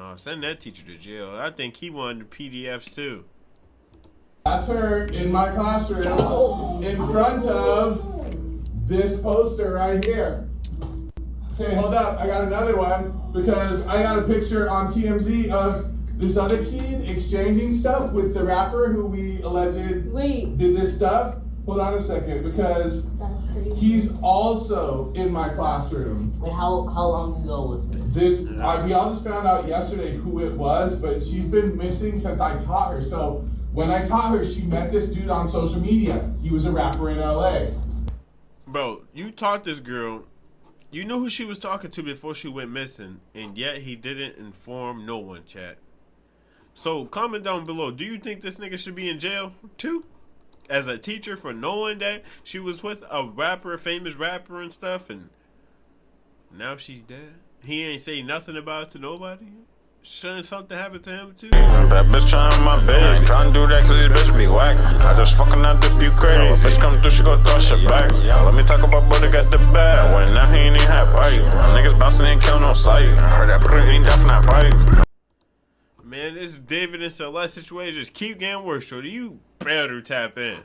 no, send that teacher to jail. I think he wanted the PDFs too. That's her in my classroom in front of this poster right here. Okay, hold up. I got another one because I got a picture on TMZ of this other kid exchanging stuff with the rapper who we alleged did this stuff. Hold on a second, because he's also in my classroom. Wait, how long ago was this? We all just found out yesterday who it was, but she's been missing since I taught her. So when I taught her, she met this dude on social media. He was a rapper in LA. Bro, you taught this girl. You knew who she was talking to before she went missing, and yet he didn't inform no one, chat. So comment down below. Do you think this nigga should be in jail too? As a teacher for knowing that she was with a rapper, a famous rapper and stuff, and now she's dead. He ain't say nothing about it to nobody. Shouldn't something happen to him too? That bitch trying my bed. Ain't trying to do that cause this bitch be whack. I just fucking out the you crazy. Bitch come through, she gon' throw shit back. Let me talk about brother got the bag. When now he ain't even have bite. Niggas bouncing ain't killing no sight. Heard that brother ain't definitely bite. Man, this David and Celeste situation just keep getting worse. So do you better tap in?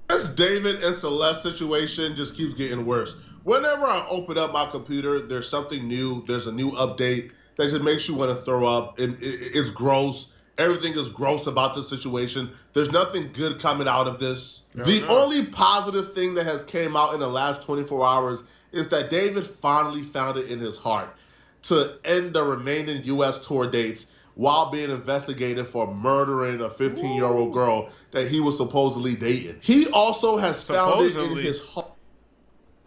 This David and Celeste situation just keeps getting worse. Whenever I open up my computer, there's something new. There's a new update that just makes you want to throw up. It's gross. Everything is gross about this situation. There's nothing good coming out of this. The only positive thing that has came out in the last 24 hours is that David finally found it in his heart to end the remaining U.S. tour dates while being investigated for murdering a 15-year-old girl that he was supposedly dating. He also has found it in his heart.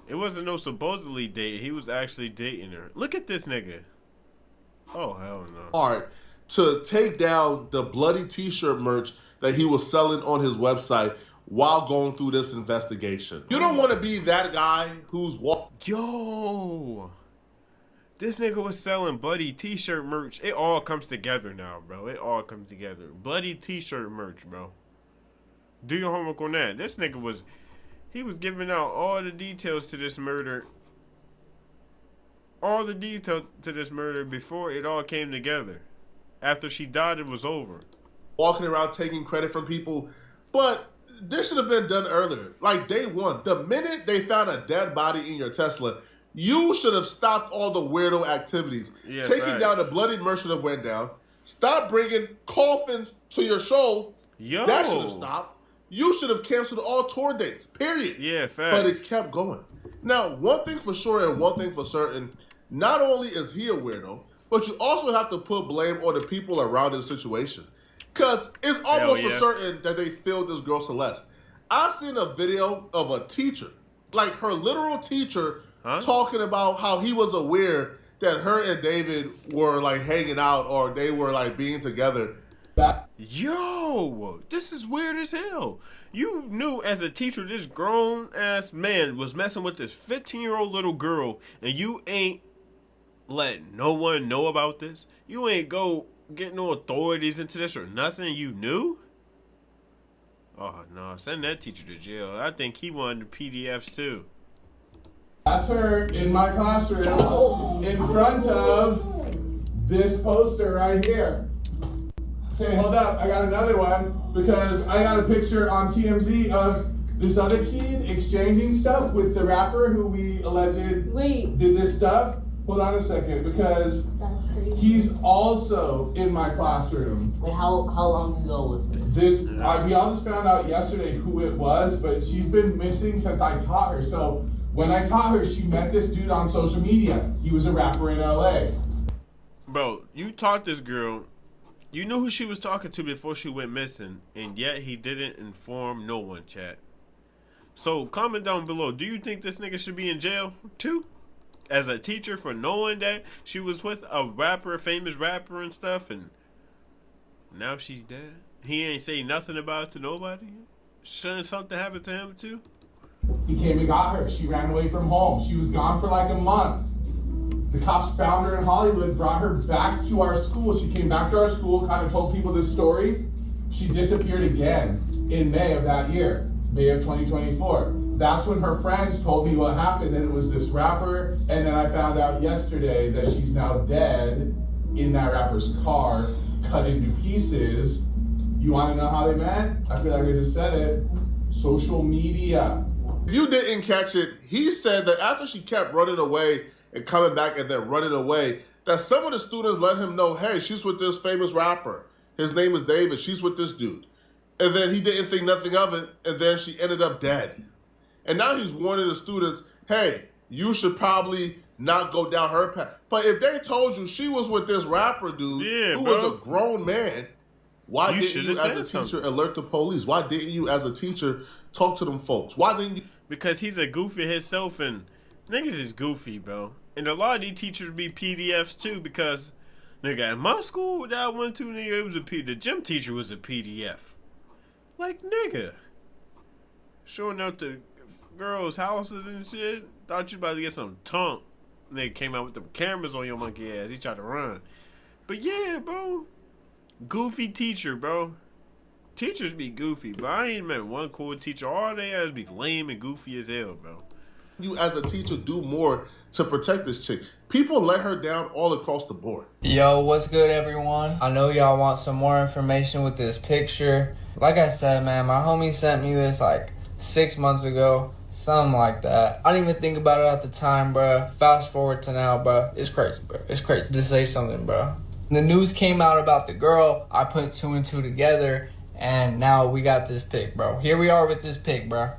It wasn't no supposedly dating. He was actually dating her. Look at this nigga. Oh, hell no. Heart to take down the bloody t-shirt merch that he was selling on his website while going through this investigation. You don't want to be that guy who's Yo, this nigga was selling bloody t-shirt merch. It all comes together now, bro. It all comes together. Bloody t-shirt merch, bro. Do your homework on that. This nigga was, he was giving out all the details to this murder. All the details to this murder before it all came together. After she died, it was over. Walking around taking credit from people, but this should have been done earlier. Like day one, the minute they found a dead body in your Tesla, you should have stopped all the weirdo activities. Yeah, taking down the bloody merch should have went down. Stop bringing coffins to your show. Yo. That should have stopped. You should have canceled all tour dates, period. Yeah, facts. But it kept going. Now, one thing for sure and one thing for certain, not only is he a weirdo, but you also have to put blame on the people around this situation. Because it's almost for certain that they failed this girl Celeste. I seen a video of a teacher, like her literal teacher, talking about how he was aware that her and David were like hanging out or they were like being together. Yo, this is weird as hell. You knew as a teacher this grown ass man was messing with this 15-year-old little girl and you ain't let no one know about this? You ain't go get no authorities into this or nothing? You knew? Oh no, send that teacher to jail. I think he wanted the PDFs too. That's her in my classroom in front of this poster right here. Okay, hold up. I got another one because I got a picture on TMZ of this other kid exchanging stuff with the rapper who we alleged did this stuff. Hold on a second, because he's also in my classroom. Wait, how long ago was this? We all just found out yesterday who it was, but she's been missing since I taught her. So when I taught her, she met this dude on social media. He was a rapper in LA. Bro, you taught this girl. You knew who she was talking to before she went missing, and yet he didn't inform no one, chat. So comment down below. Do you think this nigga should be in jail too? As a teacher for knowing that she was with a rapper, a famous rapper and stuff, and now she's dead. He ain't say nothing about it to nobody. Shouldn't something happen to him too? He came and got her. She ran away from home. She was gone for like a month. The cops found her in Hollywood, brought her back to our school. She came back to our school, kind of told people this story. She disappeared again in May of that year, May of 2024. That's when her friends told me what happened, that it was this rapper, and then I found out yesterday that she's now dead in that rapper's car, cut into pieces. You want to know how they met? I feel like I just said it. Social media. If you didn't catch it, he said that after she kept running away and coming back and then running away, that some of the students let him know, hey, she's with this famous rapper. His name is David. She's with this dude. And then he didn't think nothing of it, and then she ended up dead. And now he's warning the students, hey, you should probably not go down her path. But if they told you she was with this rapper dude who was a grown man, why didn't you as a teacher alert the police? Why didn't you as a teacher talk to them folks? Why didn't you? Because he's a goofy himself, and niggas is goofy, bro. And a lot of these teachers be PDFs too, because nigga, at my school that I went to, nigga, it was the gym teacher was a PDF. Like, nigga, showing up to girls' houses and shit. Thought you about to get some tongue. Nigga came out with them cameras on your monkey ass. He tried to run. But yeah, bro. Goofy teacher, bro. Teachers be goofy, but I ain't met one cool teacher. All they ass be lame and goofy as hell, bro. You as a teacher do more to protect this chick. People let her down all across the board. Yo, what's good, everyone? I know y'all want some more information with this picture. Like I said, man, my homie sent me this like 6 months ago. Something like that. I didn't even think about it at the time, bro. Fast forward to now, bro. It's crazy, bro. It's crazy to say something, bro. The news came out about the girl. I put 2 and 2 together, and now we got this pic, bro. Here we are with this pic, bro.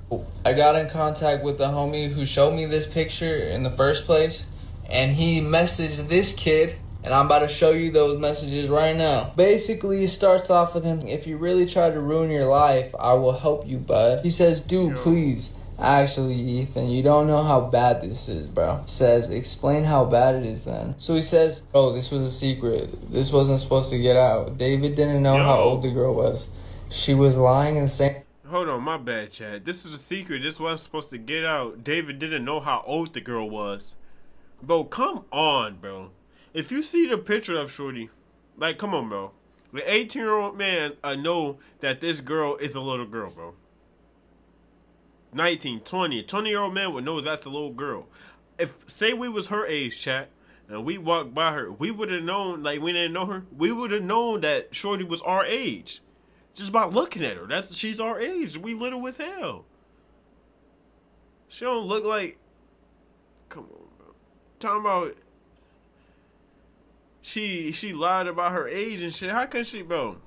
I got in contact with the homie who showed me this picture in the first place, and he messaged this kid, and I'm about to show you those messages right now. Basically, it starts off with him, if you really try to ruin your life, I will help you, bud. He says, dude, please. Actually, Ethan, you don't know how bad this is, bro. Says, explain how bad it is then. So he says, oh, this was a secret. This wasn't supposed to get out. David didn't know how old the girl was. She was lying and saying... Hold on, my bad, Chad. This is a secret. This wasn't supposed to get out. David didn't know how old the girl was. Bro, come on, bro. If you see the picture of Shorty, like, come on, bro. The 18-year-old man, I know that this girl is a little girl, bro. 19, 20. A 20-year-old man would know that's a little girl. If, say we was her age, chat, and we walked by her, we would have known, like, we didn't know her, we would have known that Shorty was our age. Just by looking at her. She's our age. We little as hell. She don't look like... Come on, bro. Talking about... She lied about her age and shit. How can she, bro?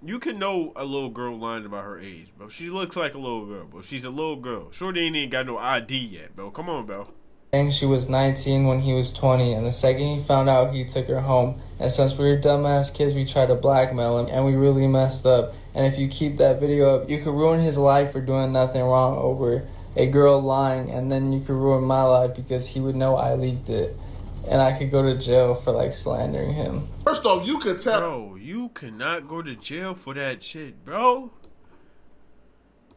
You can know a little girl lying about her age, bro. She looks like a little girl, bro. She's a little girl. Shorty ain't even got no ID yet, bro. Come on, bro. Saying she was 19 when he was 20, and the second he found out, he took her home. And since we were dumbass kids, we tried to blackmail him, and we really messed up. And if you keep that video up, you could ruin his life for doing nothing wrong over a girl lying, and then you could ruin my life because he would know I leaked it. And I could go to jail for, like, slandering him. First off, you could tell... Bro, you cannot go to jail for that shit, bro.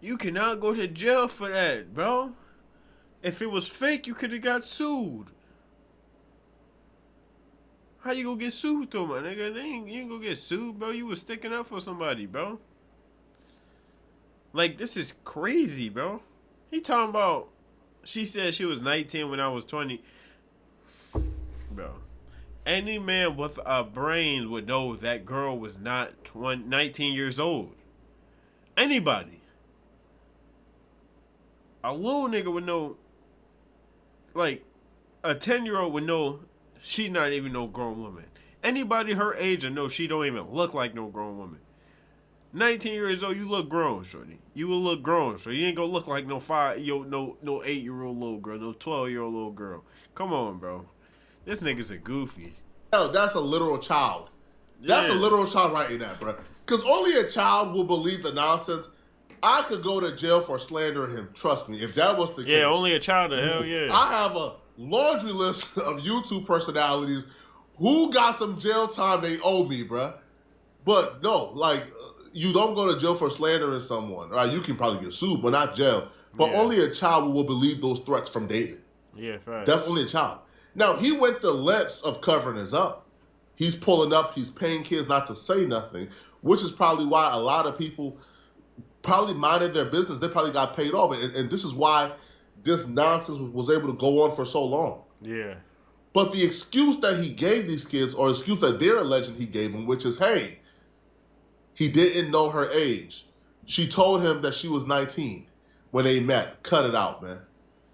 You cannot go to jail for that, bro. If it was fake, you could have got sued. How you gonna get sued though, my nigga? You ain't gonna get sued, bro. You was sticking up for somebody, bro. Like, this is crazy, bro. He talking about... She said she was 19 when I was 20. Bro, any man with a brain would know that girl was not 19 years old. Anybody. A little nigga would know, like, a 10-year-old would know she not even no grown woman. Anybody her age would know she don't even look like no grown woman. 19 years old, you look grown, shorty. You will look grown, so you ain't gonna look like no 8-year-old little girl, no 12-year-old little girl. Come on, bro. This nigga's a goofy. Hell, that's a literal child. That's a literal child writing that, bro. Because only a child will believe the nonsense. I could go to jail for slandering him. Trust me, if that was the case. Yeah, only a child. Hell yeah. I have a laundry list of YouTube personalities who got some jail time they owe me, bro. But no, like, you don't go to jail for slandering someone. Right? You can probably get sued, but not jail. But only a child will believe those threats from David. Yeah, fine. Definitely a child. Now, he went the lengths of covering us up. He's pulling up. He's paying kids not to say nothing, which is probably why a lot of people probably minded their business. They probably got paid off. And this is why this nonsense was able to go on for so long. Yeah. But the excuse that he gave these kids, or excuse that they're alleging he gave them, which is, hey, he didn't know her age. She told him that she was 19 when they met. Cut it out, man.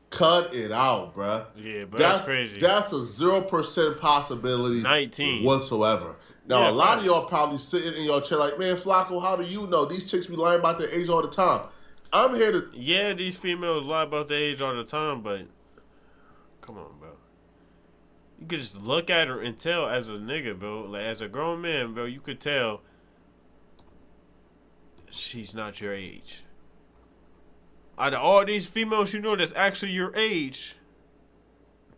Cut it out, bruh. Yeah, but that's crazy. That's a 0% possibility 19 whatsoever. Now, yeah, a lot of y'all probably sitting in your chair like, man, Flacco, how do you know? These chicks be lying about their age all the time. I'm here to... Yeah, these females lie about their age all the time, but come on, bro. You could just look at her and tell as a nigga, bro. Like, as a grown man, bro, you could tell she's not your age. Out of all these females you know that's actually your age,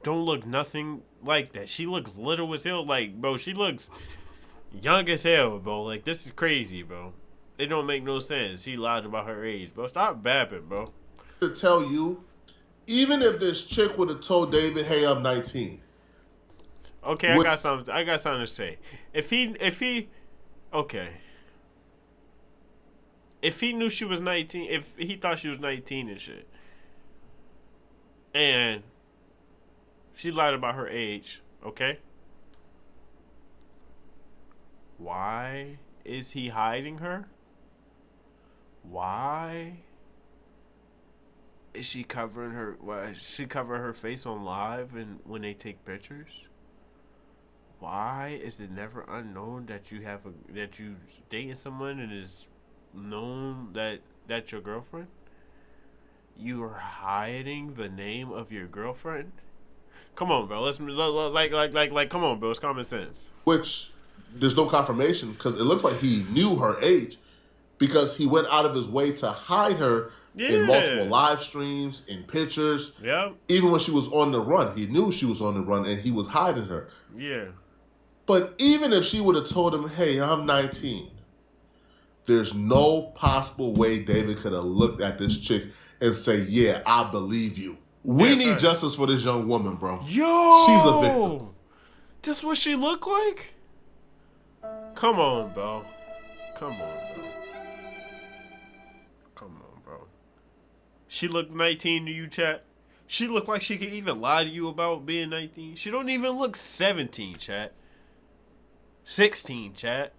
don't look nothing like that. She looks little as hell. Like, bro, she looks young as hell, bro. Like, this is crazy, bro. It don't make no sense. She lied about her age, bro. Stop bapping, bro. To tell you, even if this chick would have told David, hey, I'm 19. Okay, I got something to say. If he knew she was 19, if he thought she was 19 and shit, and she lied about her age, okay? Why is he hiding her? Why is she covering her? Why is she covering her face on live and when they take pictures? Why is it never unknown that you dating someone and is known that that's your girlfriend? You are hiding the name of your girlfriend? Come on, bro. Come on, bro. It's common sense. Which there's no confirmation because it looks like he knew her age because he went out of his way to hide her in multiple live streams, in pictures. Yeah. Even when she was on the run, he knew she was on the run and he was hiding her. Yeah. But even if she would have told him, hey, I'm 19, there's no possible way David could have looked at this chick and say, yeah, I believe you. We need justice for this young woman, bro. Yo! She's a victim. That's what she look like? Come on, bro. Come on, bro. Come on, bro. She looked 19 to you, chat? She looked like she could even lie to you about being 19? She don't even look 17, chat. 16, chat.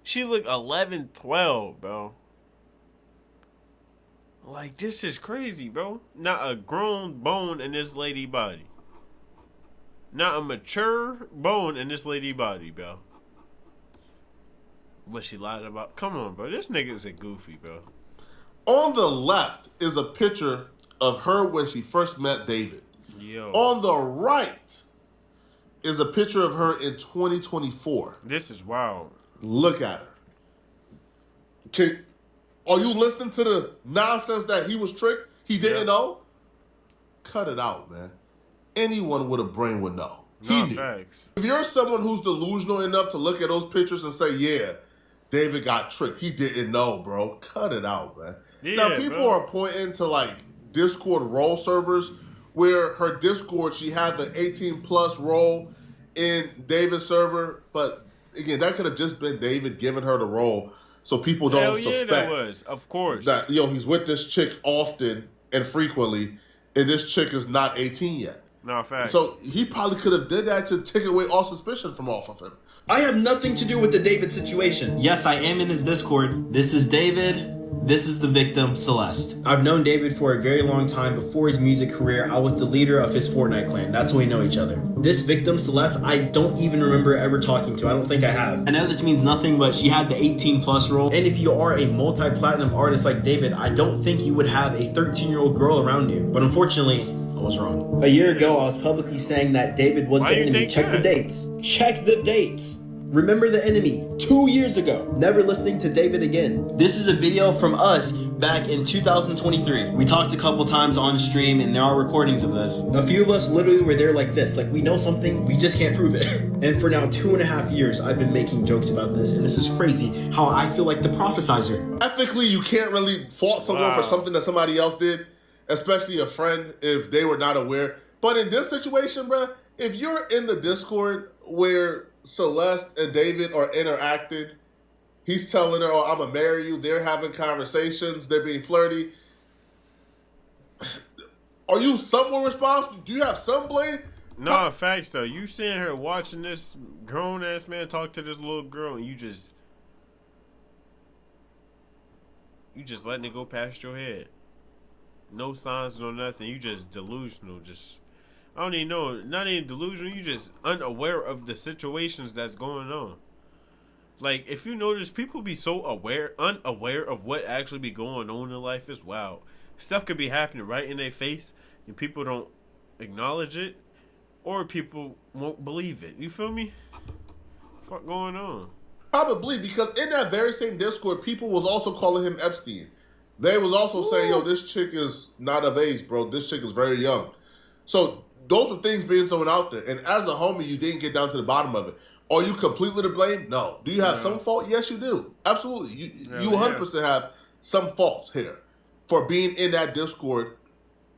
She look 11, 12, bro. Like, this is crazy, bro. Not a grown bone in this lady body. Not a mature bone in this lady body, bro. What she lied about. Come on, bro. This nigga's a goofy, bro. On the left is a picture of her when she first met David. Yo. On the right is a picture of her in 2024. This is wild. Look at her. Are you listening to the nonsense that he was tricked? He didn't know? Cut it out, man. Anyone with a brain would know. He knew. Facts. If you're someone who's delusional enough to look at those pictures and say, yeah, David got tricked. He didn't know, bro. Cut it out, man. Yeah, now, people are pointing to, like, Discord role servers where her Discord, she had the 18-plus role in David's server. But, again, that could have just been David giving her the role so people don't suspect that was, of course, that, he's with this chick often and frequently, and this chick is not 18 yet. No, facts. So he probably could have did that to take away all suspicion from off of him. I have nothing to do with the David situation. Yes, I am in his Discord. This is David. This is the victim, Celeste. I've known David for a very long time. Before his music career, I was the leader of his Fortnite clan. That's how we know each other. This victim, Celeste, I don't even remember ever talking to. I don't think I have. I know this means nothing, but she had the 18+ role. And if you are a multi-platinum artist like David, I don't think you would have a 13-year-old girl around you. But unfortunately, I was wrong. A year ago, I was publicly saying that David was the enemy. Check the dates. Check the dates. Remember the enemy 2 years ago. Never listening to David again. This is a video from us back in 2023. We talked a couple times on stream and there are recordings of this. A few of us literally were there like this. Like, we know something, we just can't prove it. And for now 2.5 years, I've been making jokes about this. And this is crazy how I feel like the prophesizer. Ethically, you can't really fault someone for something that somebody else did, especially a friend if they were not aware. But in this situation, bruh, if you're in the Discord where Celeste and David are interacting, he's telling her, oh, I'm gonna marry you, they're having conversations, they're being flirty. Are you somewhat responsible? Do you have some blame? No, facts though. You seeing her watching this grown ass man talk to this little girl, and you just letting it go past your head. No signs, no nothing. You just delusional. Just I don't even know. Not even delusional. You just unaware of the situations that's going on. Like if you notice, people be so unaware of what actually be going on in life. It's wild. Stuff could be happening right in their face, and people don't acknowledge it, or people won't believe it. You feel me? Fuck going on? Probably because in that very same Discord, people was also calling him Epstein. They was also saying, yo, this chick is not of age, bro. This chick is very young. So those are things being thrown out there. And as a homie, you didn't get down to the bottom of it. Are you completely to blame? No. Do you have some fault? Yes, you do. Absolutely. You 100% have some faults here for being in that Discord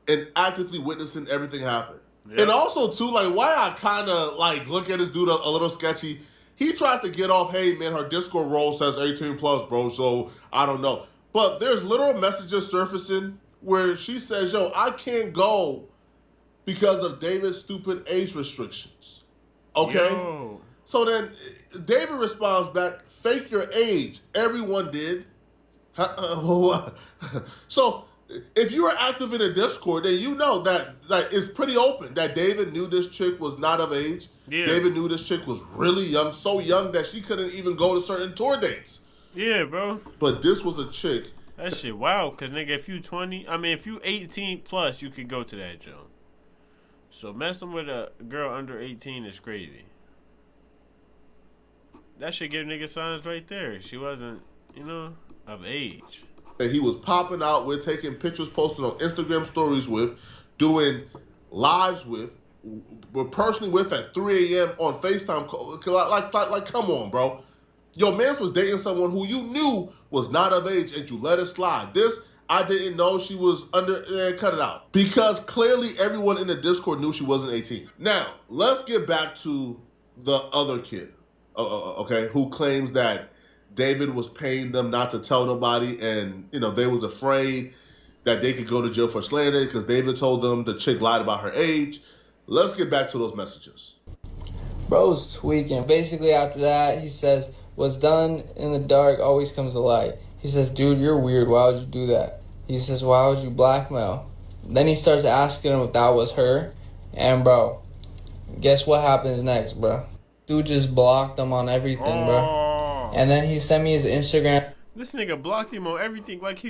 and actively witnessing everything happen. Yeah. And also, too, like, why I kind of, like, look at this dude a little sketchy. He tries to get off, hey, man, her Discord role says 18 plus, bro, so I don't know. But there's literal messages surfacing where she says, yo, I can't go because of David's stupid age restrictions. Okay? Yo. So then David responds back, fake your age. Everyone did. So if you were active in a Discord, then you know that it's pretty open that David knew this chick was not of age. Yeah. David knew this chick was really young, so young that she couldn't even go to certain tour dates. Yeah, bro. But this was a chick. That shit wow, because nigga, if you 18 plus, you could go to that joint. So messing with a girl under 18 is crazy. That should give nigga signs right there. She wasn't, of age. That he was popping out with, taking pictures, posting on Instagram stories with, doing lives with, personally with at 3 a.m. on FaceTime. Like, come on, bro. Your man was dating someone who you knew was not of age and you let it slide. This, I didn't know she was under, cut it out. Because clearly everyone in the Discord knew she wasn't 18. Now, let's get back to the other kid, okay, who claims that David was paying them not to tell nobody, and, they was afraid that they could go to jail for slander because David told them the chick lied about her age. Let's get back to those messages. Bro's tweaking. Basically, after that, he says, what's done in the dark always comes to light. He says, dude, you're weird. Why would you do that? He says, why would you blackmail? Then he starts asking him if that was her. And, bro, guess what happens next, bro? Dude just blocked him on everything, bro. And then he sent me his Instagram. This nigga blocked him on everything. Like,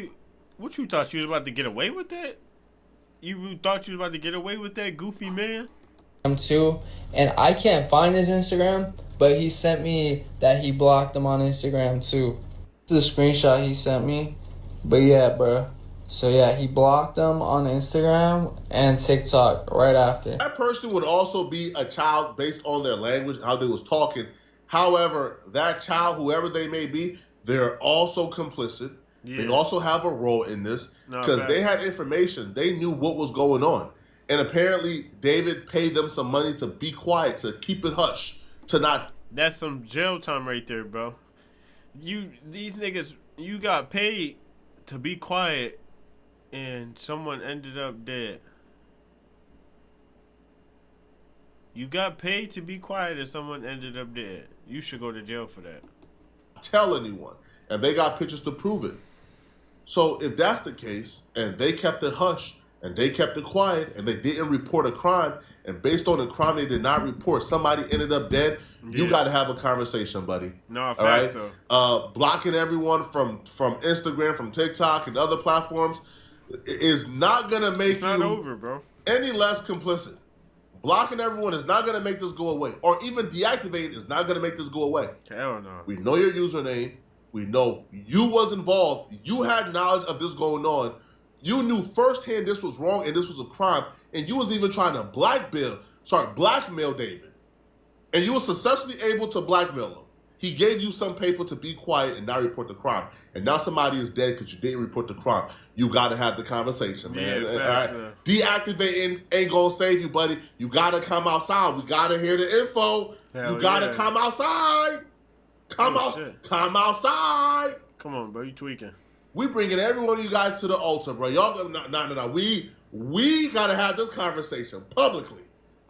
what you thought you was about to get away with that? You thought you was about to get away with that, goofy man? Too, and I can't find his Instagram, but he sent me that he blocked him on Instagram too. This is the screenshot he sent me. But yeah, bro. So yeah, he blocked him on Instagram and TikTok right after. That person would also be a child based on their language, how they was talking. However, that child, whoever they may be, they're also complicit. Yeah. They also have a role in this because they had information. They knew what was going on. And apparently, David paid them some money to be quiet, to keep it hush, to not... That's some jail time right there, bro. These niggas, you got paid to be quiet, and someone ended up dead. You got paid to be quiet, and someone ended up dead. You should go to jail for that. Tell anyone. And they got pictures to prove it. So if that's the case, and they kept it hush, and they kept it quiet, and they didn't report a crime, and based on the crime they did not report, somebody ended up dead, you got to have a conversation, buddy. No, facts, so. Blocking everyone from Instagram, from TikTok, and other platforms is not going to make you over, bro. Any less complicit. Blocking everyone is not going to make this go away. Or even deactivating is not going to make this go away. Hell no. We know your username. We know you was involved. You had knowledge of this going on. You knew firsthand this was wrong and this was a crime, and you was even trying to blackmail David. And you were successfully able to blackmail him. He gave you some paper to be quiet and not report the crime. And now somebody is dead because you didn't report the crime. You got to have the conversation, man. Yeah, Deactivating ain't going to save you, buddy. You got to come outside. We got to hear the info. You got to come outside. Come outside. Come on, bro. You tweaking. We bringing every one of you guys to the altar, bro. Y'all, no. We gotta have this conversation publicly.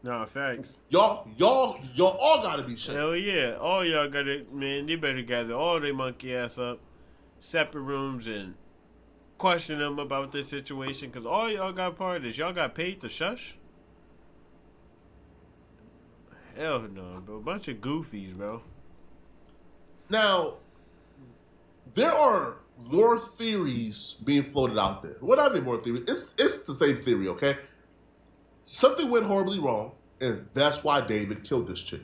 Nah, facts. Y'all all gotta be shamed. Hell yeah. All y'all gotta, man, they better gather all their monkey ass up, separate rooms, and question them about this situation, because all y'all got part of this. Y'all got paid to shush? Hell no, bro. Bunch of goofies, bro. Now, there are more theories being floated out there. What I mean more theories? It's the same theory, okay? Something went horribly wrong, and that's why David killed this chick.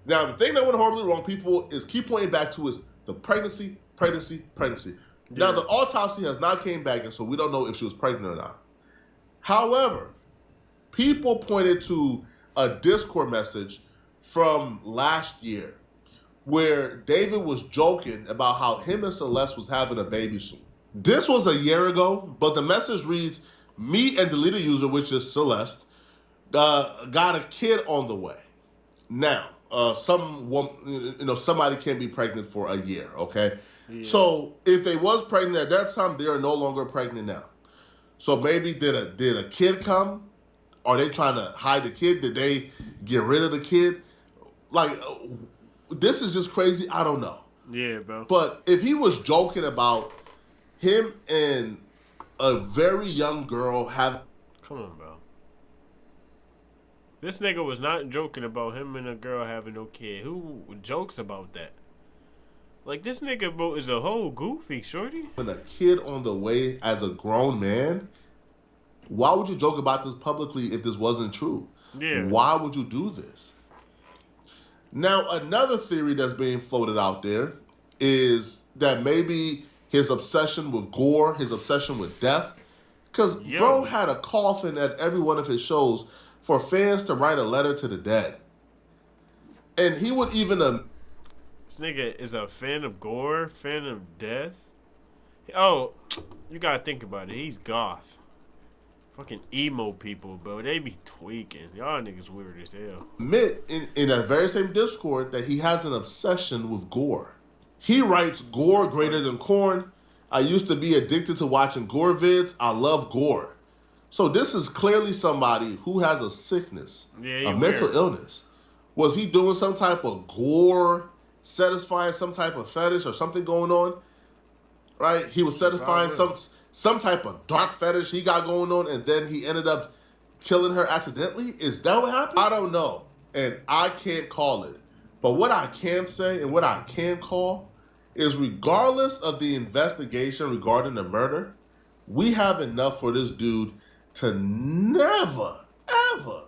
Now, the thing that went horribly wrong, people keep pointing back to is the pregnancy. Yeah. Now, the autopsy has not came back, and so we don't know if she was pregnant or not. However, people pointed to a Discord message from last year where David was joking about how him and Celeste was having a baby soon. This was a year ago, but the message reads, "Me and the leader user, which is Celeste, got a kid on the way." Now, somebody can't be pregnant for a year, okay? Yeah. So if they was pregnant at that time, they are no longer pregnant now. So maybe did a kid come? Are they trying to hide the kid? Did they get rid of the kid? Like, this is just crazy. I don't know. Yeah, bro. But if he was joking about him and a very young girl have... Come on, bro. This nigga was not joking about him and a girl having no kid. Who jokes about that? Like, this nigga, bro, is a whole goofy, shorty. When a kid on the way as a grown man, why would you joke about this publicly if this wasn't true? Yeah. Why would you do this? Now, another theory that's being floated out there is that maybe his obsession with gore, his obsession with death, because bro had a coffin at every one of his shows for fans to write a letter to the dead. And he would even... This nigga is a fan of gore, fan of death. Oh, you gotta think about it. He's goth. Fucking emo people, bro. They be tweaking. Y'all niggas weird as hell. Admit in that very same Discord that he has an obsession with gore. He writes, "Gore greater than corn. I used to be addicted to watching gore vids. I love gore." So this is clearly somebody who has a sickness, a mental illness. Was he doing some type of gore, satisfying some type of fetish or something going on? Right? He was satisfying some type of dark fetish he got going on, and then he ended up killing her accidentally? Is that what happened? I don't know, and I can't call it. But what I can say and what I can call is, regardless of the investigation regarding the murder, we have enough for this dude to never, ever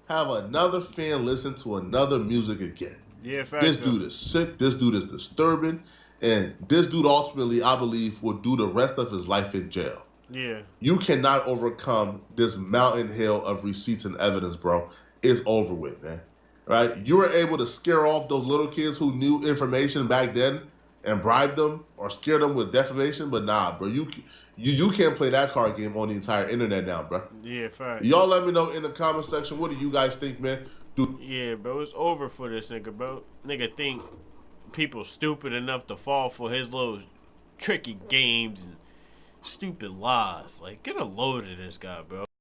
have another fan listen to another music again. Yeah, facts. This dude is sick. This dude is disturbing. And this dude ultimately, I believe, will do the rest of his life in jail. Yeah. You cannot overcome this mountain hill of receipts and evidence, bro. It's over with, man. Right? You were able to scare off those little kids who knew information back then and bribe them or scare them with defamation, but nah, bro. You can't play that card game on the entire internet now, bro. Yeah, facts. Y'all let me know in the comment section, what do you guys think, man? Yeah, bro, it's over for this nigga, bro. Nigga think people stupid enough to fall for his little tricky games and stupid lies. Like, get a load of this guy, bro.